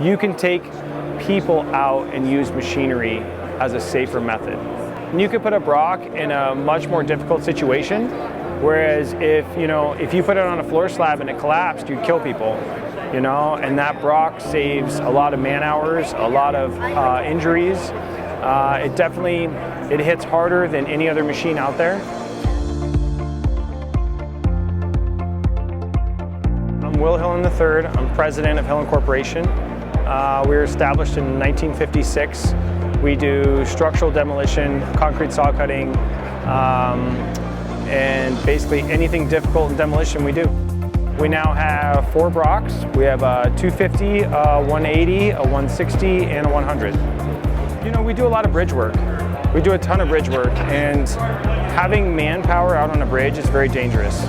you can take people out and use machinery as a safer method. And you could put a Brokk in a much more difficult situation, whereas if you put it on a floor slab and it collapsed, you'd kill people, and that Brokk saves a lot of man hours, a lot of injuries. It hits harder than any other machine out there. I'm Will Hillen III. I'm president of Hillen Corporation. We were established in 1956. We do structural demolition, concrete saw cutting, and basically anything difficult in demolition we do. We now have 4 Brokks. We have a 250, a 180, a 160, and a 100. We do a lot of bridge work. We do a ton of bridge work, and having manpower out on a bridge is very dangerous.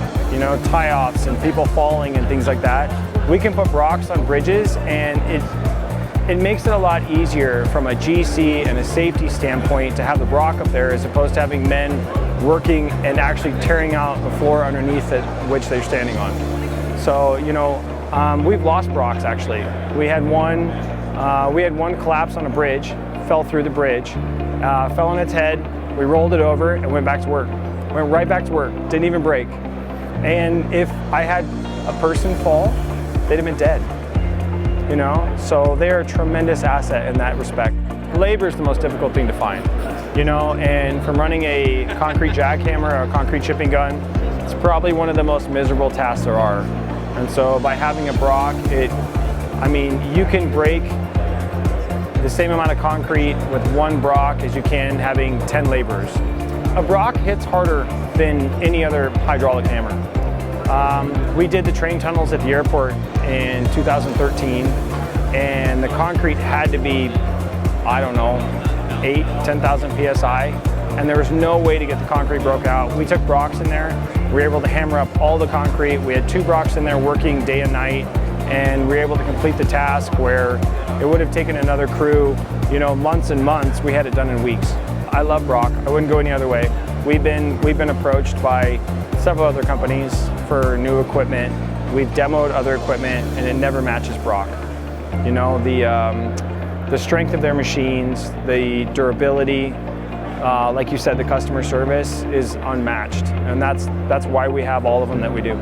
Tie-offs and people falling and things like that. We can put Brokks on bridges, and it makes it a lot easier from a GC and a safety standpoint to have the Brokk up there as opposed to having men working and actually tearing out the floor underneath it, which they're standing on. So, we've lost Brokks actually. We had one collapse on a bridge, fell through the bridge, fell on its head, we rolled it over and went back to work. Went right back to work, didn't even break. And if I had a person fall, they'd have been dead. So they're a tremendous asset in that respect. Labor is the most difficult thing to find, and from running a concrete jackhammer or a concrete chipping gun, it's probably one of the most miserable tasks there are. And so by having a Brokk, you can break the same amount of concrete with 1 Brokk as you can having 10 laborers. A Brokk hits harder than any other hydraulic hammer. We did the train tunnels at the airport in 2013, and the concrete had to be, 10,000 PSI, and there was no way to get the concrete broke out. We took Brokks in there. We were able to hammer up all the concrete. We had 2 Brokks in there working day and night, and we were able to complete the task where it would have taken another crew, months and months. We had it done in weeks. I love Brokk. I wouldn't go any other way. We've been approached by several other companies for new equipment. We've demoed other equipment, and it never matches Brokk. The strength of their machines, the durability, like you said, the customer service is unmatched, and that's why we have all of them that we do.